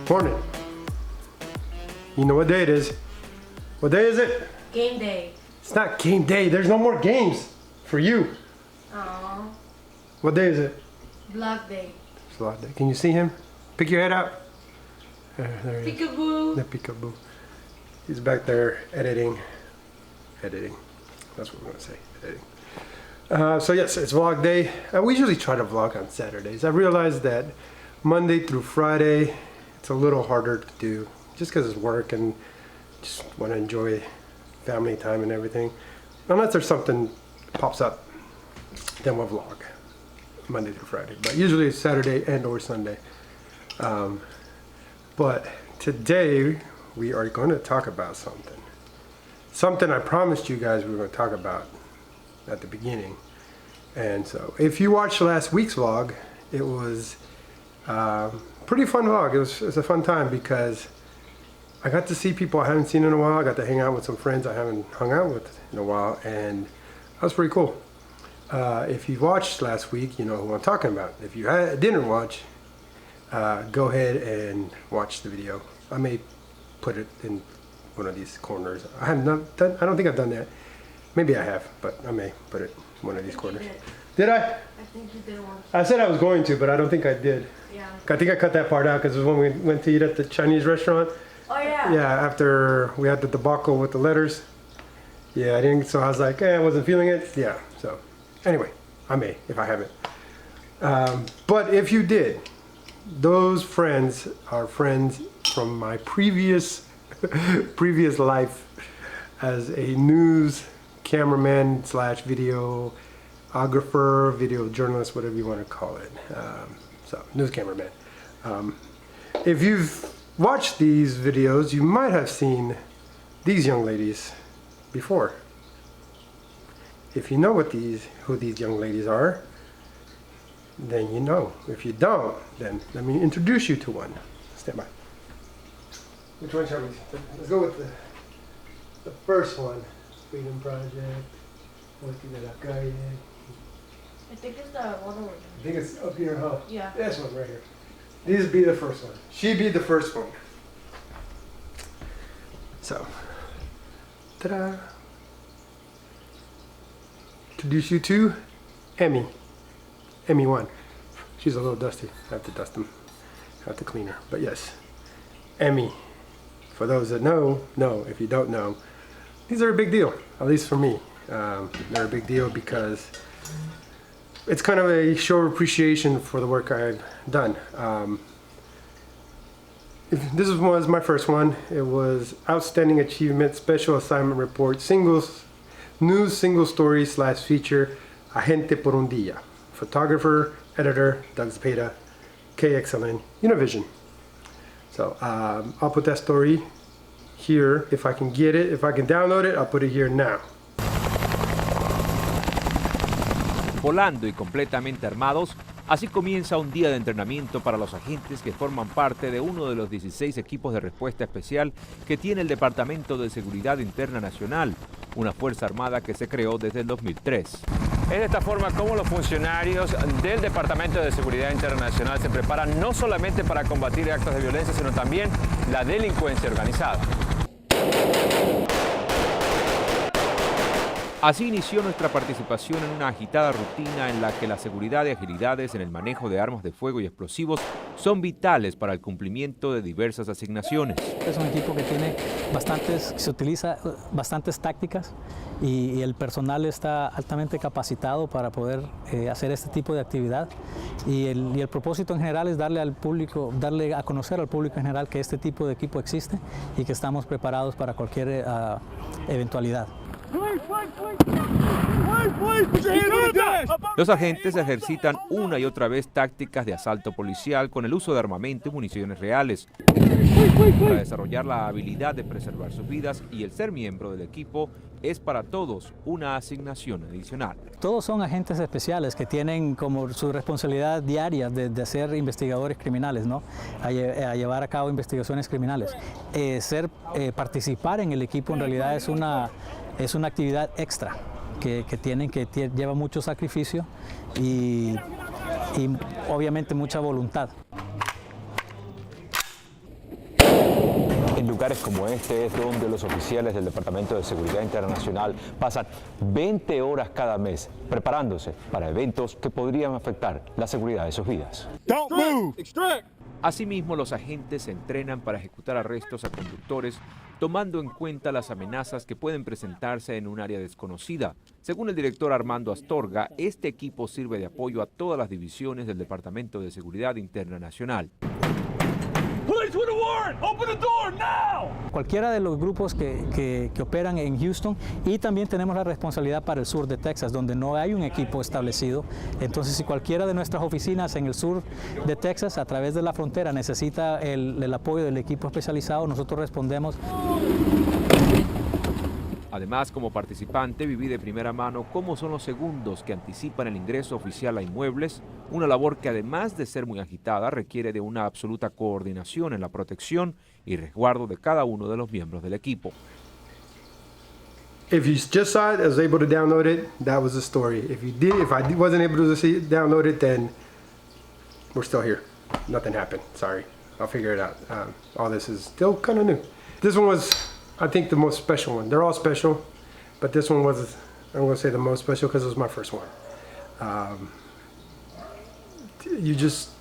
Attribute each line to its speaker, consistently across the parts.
Speaker 1: Morning. You know what day it is. What day is it?
Speaker 2: Game day.
Speaker 1: It's not game day. There's no more games for you.
Speaker 2: Aww.
Speaker 1: What day is it?
Speaker 2: Vlog day.
Speaker 1: It's vlog day. Can you see him? Pick your head out. There he is.
Speaker 2: Peekaboo.
Speaker 1: The peekaboo. He's back there editing. Editing. That's what we're going to say. Editing. So yes, it's vlog day. We usually try to vlog on Saturdays. I realized that Monday through Friday, it's a little harder to do just because it's work and just want to enjoy family time and everything. Unless there's something pops up, then we'll vlog Monday through Friday. But usually it's Saturday and or Sunday. But today we are going to talk about something. Something I promised you guys we were going to talk about at the beginning. And so if you watched last week's vlog, it was pretty fun vlog. It was a fun time because I got to see people I haven't seen in a while. I got to hang out with some friends I haven't hung out with in a while, and that was pretty cool. If you watched last week, you know who I'm talking about. If you didn't watch, go ahead and watch the video. I may put it in one of these corners. I don't think I've done that. Maybe I have, but I may put it in one of these corners. Did I?
Speaker 2: I think you did one.
Speaker 1: I said I was going to, but I don't think I did.
Speaker 2: Yeah.
Speaker 1: I think I cut that part out because it was when we went to eat at the Chinese restaurant.
Speaker 2: Oh yeah.
Speaker 1: Yeah, after we had the debacle with the letters. Yeah, I didn't, so I was like, I wasn't feeling it. Yeah, so anyway, I may, if I haven't. But if you did, those friends are friends from my previous life as a news cameraman slash videographer, video journalist, whatever you want to call it. So, news cameraman. If you've watched these videos, you might have seen these young ladies before. If you know who these young ladies are, then you know. If you don't, then let me introduce you to one. Stand by. Which one shall we? Let's go with the first one. Freedom Project.
Speaker 2: I think it's the one over there.
Speaker 1: I think it's up here, huh?
Speaker 2: Yeah.
Speaker 1: This one right here. These be the first one. She be the first one. So, ta-da! Introduce you to Emmy. Emmy 1. She's a little dusty. I have to dust them. I have to clean her. But yes, Emmy. For those that know. If you don't know, these are a big deal. At least for me. They're a big deal because it's kind of a show of appreciation for the work I've done. This was my first one. It was Outstanding Achievement Special Assignment Report News Single Story / Feature Agente por un Día. Photographer, editor, Doug Zepeda, KXLN, UNIVISION. So I'll put that story here if I can get it. If I can download it, I'll put it here now.
Speaker 3: Volando y completamente armados, así comienza un día de entrenamiento para los agentes que forman parte de uno de los 16 equipos de respuesta especial que tiene el Departamento de Seguridad Interna Nacional, una fuerza armada que se creó desde el 2003.
Speaker 4: Es de esta forma como los funcionarios del Departamento de Seguridad Internacional se preparan no solamente para combatir actos de violencia, sino también la delincuencia organizada.
Speaker 3: Así inició nuestra participación en una agitada rutina en la que la seguridad y agilidades en el manejo de armas de fuego y explosivos son vitales para el cumplimiento de diversas asignaciones.
Speaker 5: Es un equipo que tiene se utiliza bastantes tácticas y el personal está altamente capacitado para poder hacer este tipo de actividad y el propósito en general es darle a conocer al público en general que este tipo de equipo existe y que estamos preparados para cualquier eventualidad.
Speaker 3: Los agentes ejercitan una y otra vez tácticas de asalto policial con el uso de armamento y municiones reales para desarrollar la habilidad de preservar sus vidas, y el ser miembro del equipo es para todos una asignación adicional.
Speaker 5: Todos son agentes especiales que tienen como su responsabilidad diaria de ser investigadores criminales, ¿no? A llevar a cabo investigaciones criminales. Participar en el equipo en realidad es una actividad extra que lleva mucho sacrificio y obviamente mucha voluntad.
Speaker 4: lugares como este es donde los oficiales del Departamento de Seguridad Internacional pasan 20 horas cada mes preparándose para eventos que podrían afectar la seguridad de sus vidas.
Speaker 6: Don't move! Extract!
Speaker 3: Asimismo, los agentes se entrenan para ejecutar arrestos a conductores, tomando en cuenta las amenazas que pueden presentarse en un área desconocida. Según el director Armando Astorga, este equipo sirve de apoyo a todas las divisiones del Departamento de Seguridad Interna Nacional.
Speaker 5: Cualquiera de los grupos que operan en Houston, y también tenemos la responsabilidad para el sur de Texas, donde no hay un equipo establecido. Entonces, si cualquiera de nuestras oficinas en el sur de Texas, a través de la frontera, necesita el apoyo del equipo especializado, nosotros respondemos.
Speaker 3: Además, como participante, viví de primera mano cómo son los segundos que anticipan el ingreso oficial a inmuebles, una labor que además de ser muy agitada, requiere de una absoluta coordinación en la protección y resguardo de cada uno de los miembros del equipo.
Speaker 1: If you just saw it, I was able to download it, that was the story. If I wasn't able to download it, then we're still here. Nothing happened, sorry. I'll figure it out. All this is still kind of new. This one was, I think, the most special one. They're all special, but this one was, I'm going to say, the most special because it was my first one. You just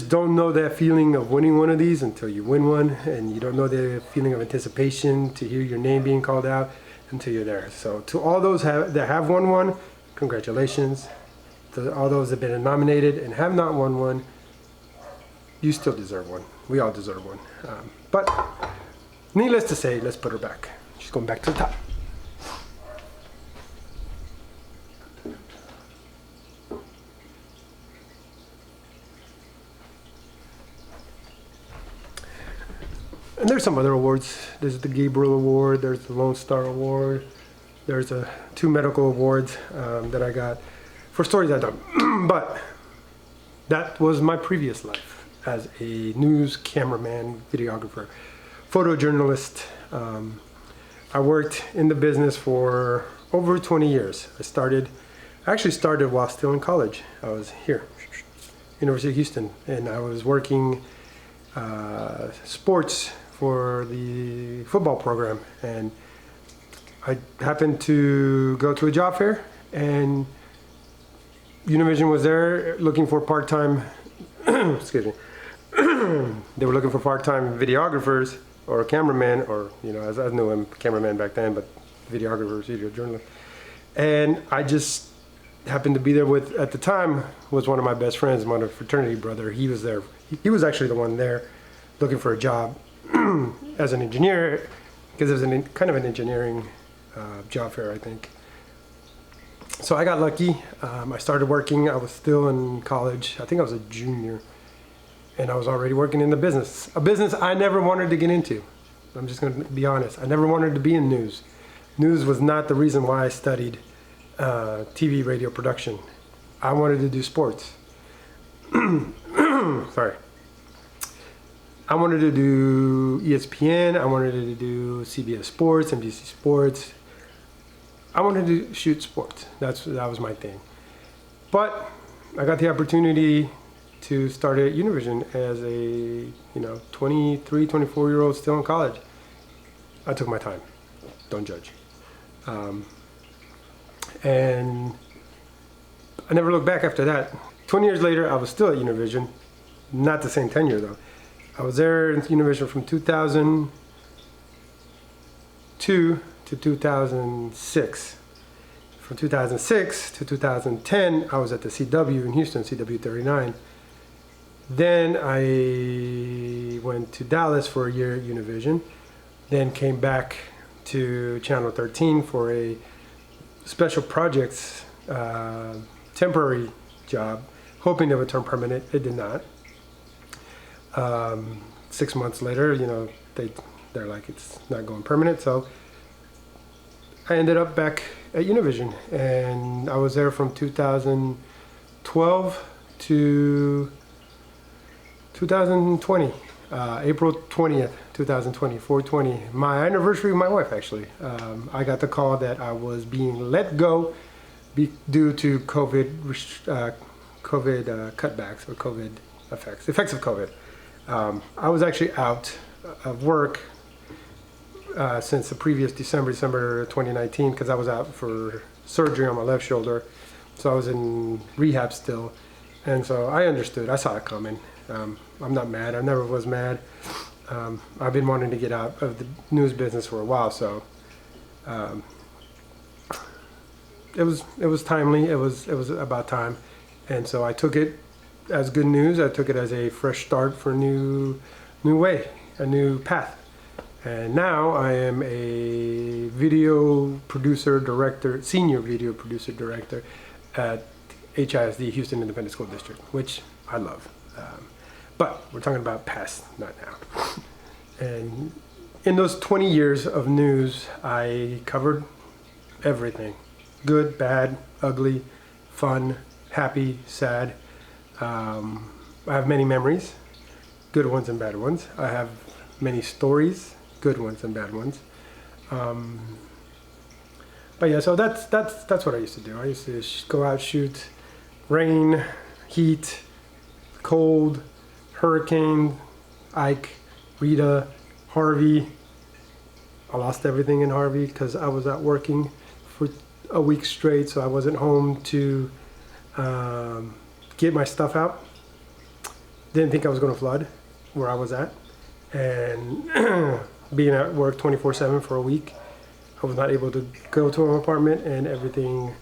Speaker 1: don't know that feeling of winning one of these until you win one, and you don't know the feeling of anticipation to hear your name being called out until you're there. So to all those that have won one, congratulations. To all those that have been nominated and have not won one, you still deserve one. We all deserve one. But needless to say, let's put her back. She's going back to the top. And there's some other awards. There's the Gabriel Award, there's the Lone Star Award, there's 2 medical awards that I got for stories I've done. But that was my previous life as a news cameraman, videographer, photojournalist. I worked in the business for over 20 years. I actually started while still in college. I was here, University of Houston, and I was working sports for the football program, and I happened to go to a job fair, and UNIVISION was there looking for part-time excuse me. They were looking for part-time videographers or cameramen, or, you know, as I knew him, cameraman back then, but videographers, video journalists. And I just happened to be there with, at the time, was one of my best friends, my fraternity brother. He was there. He was actually the one there looking for a job as an engineer, because it was kind of an engineering job fair, I think. So I got lucky. I started working. I was still in college. I think I was a junior. And I was already working in the business. A business I never wanted to get into. I'm just going to be honest. I never wanted to be in news. News was not the reason why I studied TV, radio production. I wanted to do sports. Sorry. I wanted to do ESPN. I wanted to do CBS Sports, NBC Sports. I wanted to shoot sports. That was my thing. But I got the opportunity to start at UNIVISION as a 23, 24-year-old still in college. I took my time. Don't judge. And I never looked back after that. 20 years later, I was still at UNIVISION. Not the same tenure, though. I was there in UNIVISION from 2002 to 2006. From 2006 to 2010, I was at the CW in Houston, CW 39. Then I went to Dallas for a year at UNIVISION, then came back to Channel 13 for a special projects temporary job, hoping it would turn permanent. It did not. 6 months later, they're like, it's not going permanent. So I ended up back at UNIVISION, and I was there from 2012 to 2020, April 20th, 2020, 4/20. My anniversary with my wife, actually. I got the call that I was being let go due to COVID cutbacks or COVID effects of COVID. I was actually out of work since the previous December 2019, because I was out for surgery on my left shoulder. So I was in rehab still. And so I understood. I saw it coming. I'm not mad. I never was mad. I've been wanting to get out of the news business for a while, so it was timely. It was about time, and so I took it as good news. I took it as a fresh start for a new way, a new path. And now I am a video producer director, senior video producer director at HISD, Houston Independent School District, which I love. But we're talking about past, not now. And in those 20 years of news, I covered everything. Good, bad, ugly, fun, happy, sad. I have many memories, good ones and bad ones. I have many stories, good ones and bad ones. But yeah, so that's what I used to do. I used to go out, shoot, rain, heat, cold, hurricane, Ike, Rita, Harvey. I lost everything in Harvey because I was out working for a week straight, so I wasn't home to get my stuff out. Didn't think I was going to flood where I was at, and being at work 24/7 for a week, I was not able to go to an apartment, and everything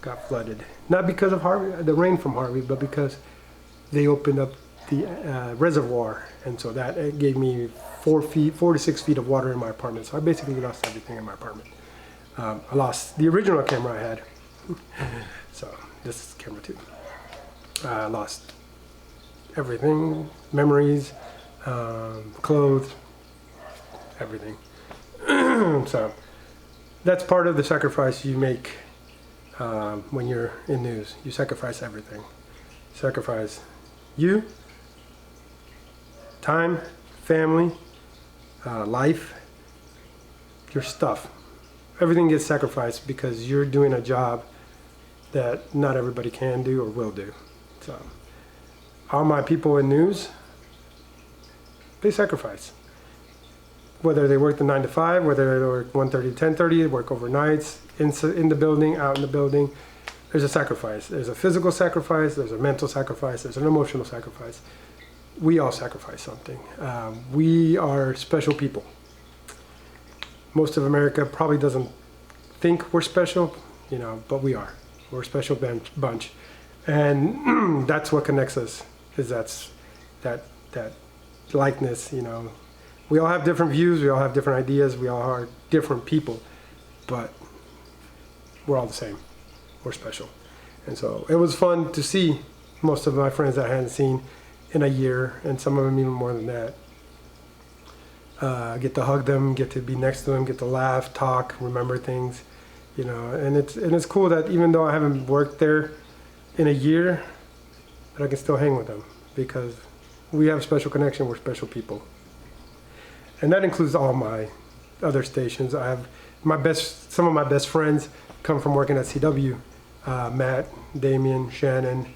Speaker 1: got flooded. Not because of Harvey, the rain from Harvey, but because they opened up the reservoir, and so that gave me 4 to 6 feet of water in my apartment. So I basically lost everything in my apartment. I lost the original camera I had. So this is camera 2. I lost everything, memories, clothes, everything. So that's part of the sacrifice you make when you're in news. You sacrifice everything. Sacrifice you, time, family, life, your stuff. Everything gets sacrificed because you're doing a job that not everybody can do or will do. So all my people in news, they sacrifice. Whether they work the 9 to 5, whether they work 1:30 to 10:30, work overnights, in the building, out in the building, there's a sacrifice. There's a physical sacrifice, there's a mental sacrifice, there's an emotional sacrifice. We all sacrifice something. We are special people. Most of America probably doesn't think we're special, but we are. We're a special bunch. And that's what connects us, is that likeness, We all have different views, we all have different ideas, we all are different people, but we're all the same. We're special. And so it was fun to see most of my friends that I hadn't seen in a year, and some of them even more than that. Get to hug them, get to be next to them, get to laugh, talk, remember things, and it's cool that even though I haven't worked there in a year, that I can still hang with them, because we have a special connection, we're special people. And that includes all my other stations. I have some of my best friends come from working at CW. Matt, Damien, Shannon,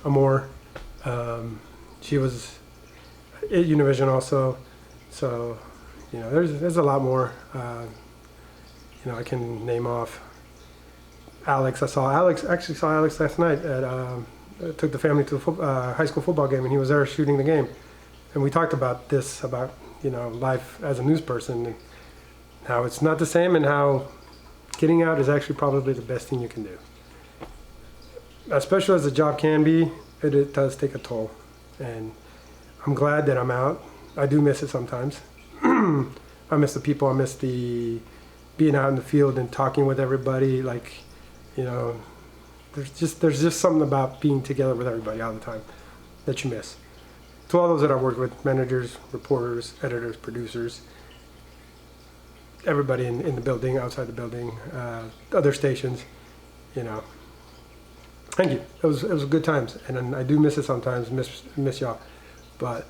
Speaker 1: Amor. She was at UNIVISION also. So, there's a lot more. I can name off. Alex, actually saw Alex last night. Took the family to the high school football game, and he was there shooting the game. And we talked about this, about life as a news person, and how it's not the same, and how getting out is actually probably the best thing you can do. As special as the job can be, it does take a toll. And I'm glad that I'm out. I do miss it sometimes. I miss the people. I miss the being out in the field and talking with everybody. There's just something about being together with everybody all the time that you miss. To all those that I worked with, managers, reporters, editors, producers, everybody in the building, outside the building, other stations, thank you. It was good times, and I do miss it sometimes, miss y'all, but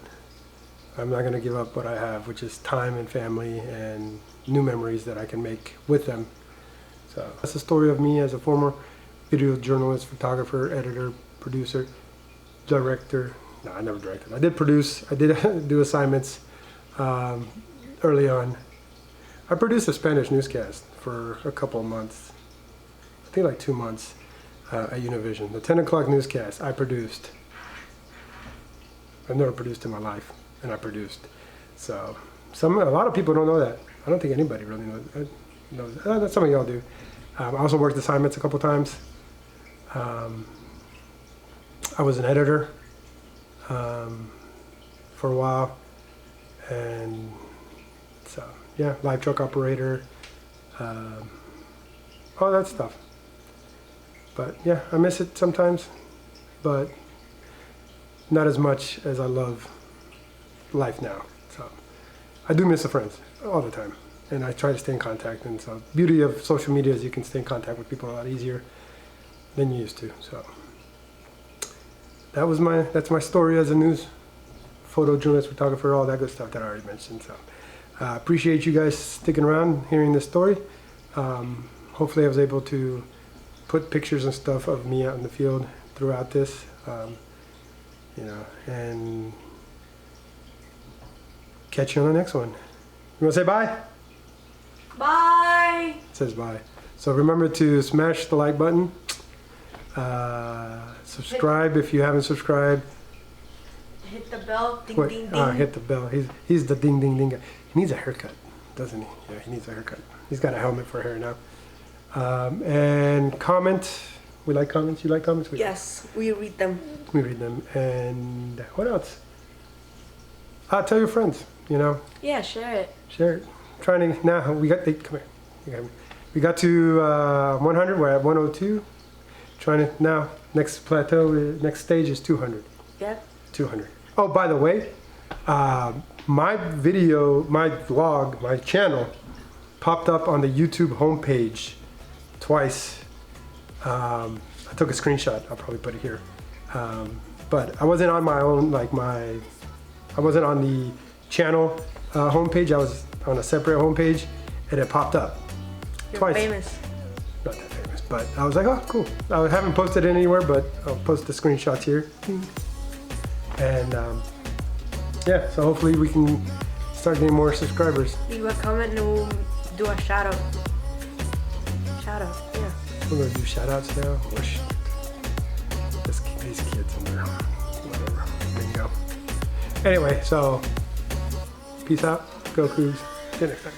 Speaker 1: I'm not going to give up what I have, which is time and family and new memories that I can make with them. So that's the story of me as a former video journalist, photographer, editor, producer, director, No, I never directed. I did produce. I did do assignments early on. I produced a Spanish newscast for a couple of months. I think like 2 months at UNIVISION. The 10 o'clock newscast I produced. I've never produced in my life, and I produced. So a lot of people don't know that. I don't think anybody really knows that. Some of y'all do. I also worked assignments a couple times. I was an editor for a while, and so yeah, live truck operator, all that stuff. But yeah, I miss it sometimes, but not as much as I love life now. So I do miss the friends all the time, and I try to stay in contact. And so beauty of social media is you can stay in contact with people a lot easier than you used to. So that's my story as a news photojournalist, photographer, all that good stuff that I already mentioned. So appreciate you guys sticking around, hearing this story. Hopefully I was able to put pictures and stuff of me out in the field throughout this, and catch you on the next one. You want to say bye?
Speaker 2: Bye.
Speaker 1: It says bye. So remember to smash the like button. Subscribe if you haven't subscribed.
Speaker 2: Hit the bell. Ding,
Speaker 1: Wait,
Speaker 2: ding, ding.
Speaker 1: hit the bell. He's the ding ding ding guy. He needs a haircut, doesn't he? Yeah, he needs a haircut. He's got a helmet for hair now. And comment. We like comments. You like comments?
Speaker 2: Yes, we read them.
Speaker 1: We read them. And what else? Tell your friends.
Speaker 2: Yeah, share it.
Speaker 1: Share it. Trying to now. Come here. You got me. We got to 100. We're at 102. Trying to now. Next plateau. Next stage is 200.
Speaker 2: Yep.
Speaker 1: 200. Oh, by the way, my video, my vlog, my channel popped up on the YouTube homepage twice. I took a screenshot. I'll probably put it here. But I wasn't on my own, I wasn't on the channel homepage. I was on a separate homepage, and it popped up twice.
Speaker 2: Famous.
Speaker 1: Not that famous, but I was like, oh, cool. I haven't posted it anywhere, but I'll post the screenshots here. And yeah, so hopefully we can start getting more subscribers.
Speaker 2: Leave a comment and we'll do a shout out. Shout out, yeah.
Speaker 1: We're gonna do shout outs now. These kids in there. Whatever. There you go. Anyway, so peace out. Go Cougs. See you next time.